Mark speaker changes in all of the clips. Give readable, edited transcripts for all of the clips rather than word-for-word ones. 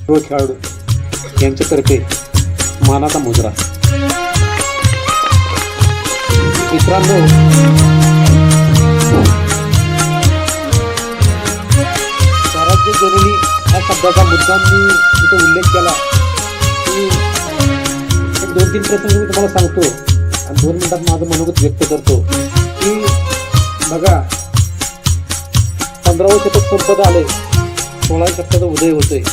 Speaker 1: सर्व खेळाडू यांच्यातर्फे मानाचा मुजरा. मित्रांनो, स्वराज्य जननी या शब्दाचा मुद्दाम मी इथे उल्लेख केला की एक 2-3 प्रसंग मी तुम्हाला सांगतो आणि 2 मिनिटात माझं मनोगत व्यक्त करतो की बघा, 15वे शतक संपत आले, 16व्या शतकाचा उदय होतोय.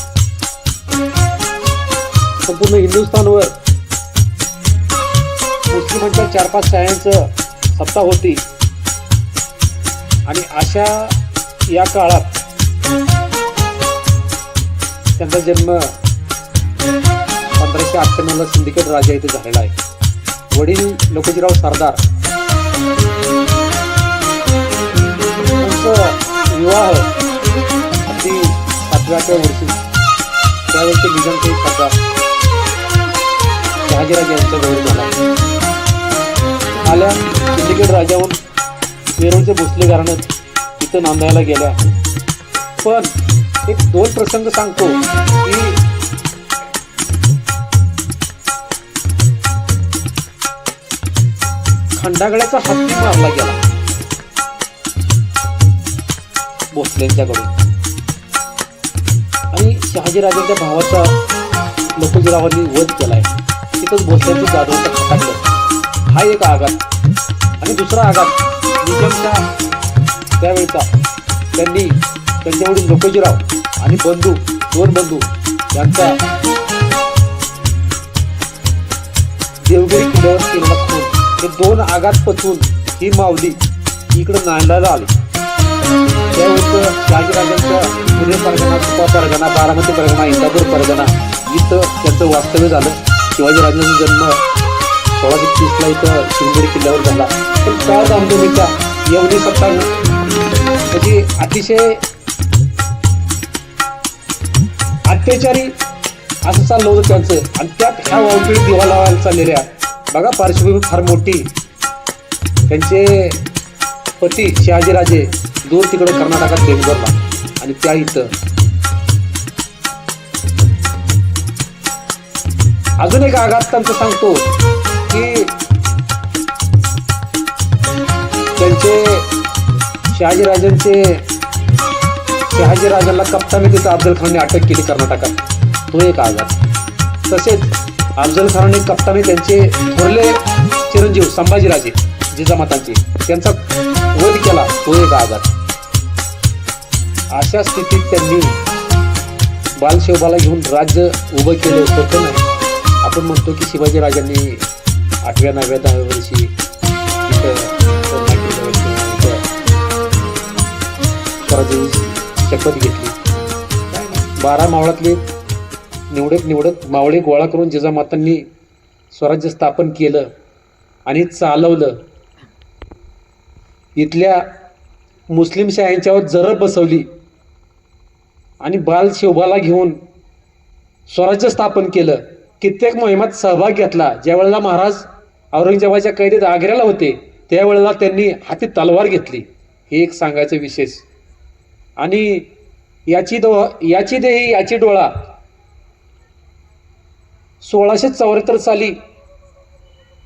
Speaker 1: संपूर्ण हिंदुस्थानवर मुस्लिमांच्या 4-5 शाह्यांचं सत्ता होती आणि अशा या काळात त्यांचा जन्म 1598ला सिंदखेड राजा इथे झालेला आहे. वडील लोकोजीराव सरदार, त्यांचा विवाह अगदी 7व्या वर्षी त्यावेळेचे निजामशाही सरदार शहाजीराजे यांच्या जवळ झाला. आल्या सिंदखेड राजाहून वेरूळचे भोसले घराण्यात इथं नांदायला गेल्या. पण एक 2 प्रसंग सांगतो की खंडागळ्याचा हत्ती मारला गेला भोसलेंच्याकडून आणि शहाजीराजांच्या भावाचा लोकोजीरावांनी वध केलाय. तिथंच भोसल्यांचं जाधवांचं खटाकलं. हा एक आघात. आणि दुसरा आघात निजामच्या त्यावेळचा त्यांनी त्यांच्या वडील लोकोजीराव आणि बंधू 2 बंधू यांचा देवगिरी किल्ल्यावर केलेला खून. हे 2 आघात पचवून ही माऊली इकडे नांदायला आली. त्यावेळेस शहाजीराजांच्या पुणे परगणा, सुपा परगणा, बारामती परगणा, इंदापूर परगणा इथं त्यांचं वास्तव्य झालं. शिवाजीराजांचा जन्म 1630ला इथं शिवनेरी किल्ल्यावर झाला. पण त्या धामधुमीचा एवढी सत्ता म्हणजे अतिशय अत्याचारी असं चाललं होतं त्यांचं. आणि त्यात ह्या वावपिळी दिवा लावायला चाललेल्या बघा, पार्श्वभूमी फार मोठी. त्यांचे पती शहाजीराजे दूर तिकडे कर्नाटकात बेंगलोरला आणि त्या इथं अजून एक आघात त्यांचं सांगतो की त्यांचे शहाजीराजांना कप्तानी तिथं अफजल खानने अटक केली कर्नाटकात. तो एक आघात. तसेच अफजल खानाने कप्तानी त्यांचे थोरले चिरंजीव संभाजीराजे जिजामातांचे त्यांचा वध केला. तो एक आघात. अशा स्थितीत त्यांनी बालशिवबाला घेऊन राज्य उभं केलं होतं ना. आपण म्हणतो की शिवाजीराजांनी 8व्या 9व्या 10व्या वर्षी स्वराज्याची शपथ घेतली. 12 मावळातले निवडत मावळे गोळा करून जिजामातांनी स्वराज्य स्थापन केलं आणि चालवलं. इथल्या मुस्लिम शाह्यांच्यावर जरब बसवली आणि बाल शिवबाला घेऊन स्वराज्य स्थापन केलं. कित्येक मोहिमात सहभाग घेतला. ज्या वेळेला महाराज औरंगजेबाच्या कैदेत आग्र्याला होते त्यावेळेला त्यांनी हाती तलवार घेतली. हे एक सांगायचं विशेष. आणि याची देही याची डोळा 1674 साली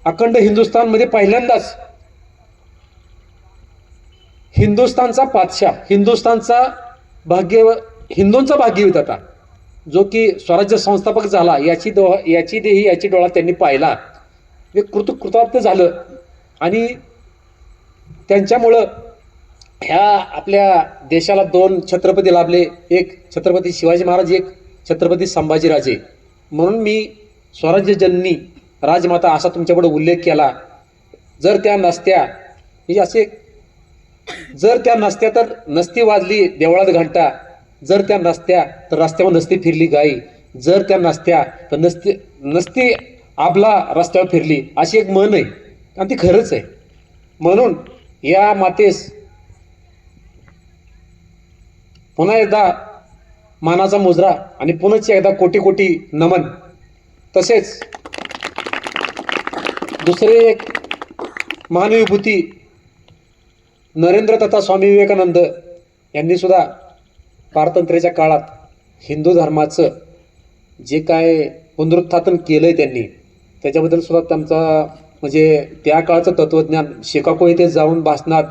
Speaker 1: अखंड हिंदुस्थानमध्ये पहिल्यांदाच हिंदुस्थानचा पातशाह, हिंदूंचा भाग्यविधाता जो की स्वराज्य संस्थापक झाला, याची देही याची डोळा त्यांनी पाहिला. ते कृतकृतार्थ झालं. आणि त्यांच्यामुळं ह्या आपल्या देशाला 2 छत्रपती लाभले. एक छत्रपती शिवाजी महाराज, एक छत्रपती संभाजीराजे. म्हणून मी स्वराज्य जननी राजमाता असा तुमच्याकडे उल्लेख केला. जर त्या नसत्या तर नसती वाजली देवळात घंटा, जर त्या नसत्या तर रस्त्यावर नसती फिरली गाई, जर त्या नसत्या तर नसती आपला रस्त्यावर फिरली, अशी एक म्हण आहे आणि ती खरंच आहे. म्हणून या मातेस पुन्हा एकदा मानाचा मुजरा आणि पुनश्च एकदा कोटी कोटी नमन. तसेच दुसरे एक महानविभूती नरेंद्र तथा स्वामी विवेकानंद यांनी सुद्धा पारतंत्र्याच्या काळात हिंदू धर्माचं जे काय पुनरुत्थापन केलं आहे त्यांनी त्याच्याबद्दल सुद्धा त्यांचा म्हणजे त्या काळचं तत्त्वज्ञान शिकागो येथे जाऊन भाषणात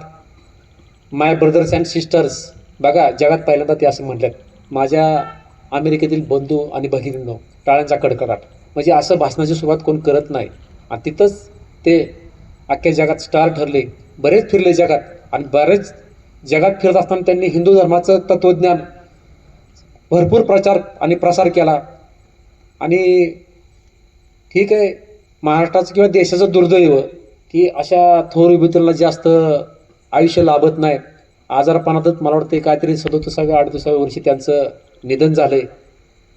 Speaker 1: माय ब्रदर्स अँड सिस्टर्स बघा जगात पहिल्यांदा ते असं म्हटलं माझ्या अमेरिकेतील बंधू आणि भगिनींनो टाळ्यांचा कडकडाट म्हणजे असं भाषणाची सुरुवात कोण करत नाही आणि तिथंच ते अख्ख्या जगात स्टार ठरले बरेच फिरले जगात आणि बरेच जगात फिरत असताना त्यांनी हिंदू धर्माचं तत्त्वज्ञान भरपूर प्रचार आणि प्रसार केला आणि ठीक आहे महाराष्ट्राचं किंवा देशाचं दुर्दैव की अशा थोर विभूतींना जास्त आयुष्य लाभत नाही आजारपणातच मला वाटतं काहीतरी 37व्या-38व्या वर्षी त्यांचं निधन झालं आहे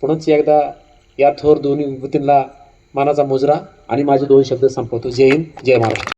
Speaker 1: पुन्हा एकदा या थोर दोन्ही विभूतींना मानाचा मुजरा आणि माझे 2 शब्द संपवतो जय हिंद जय महाराष्ट्र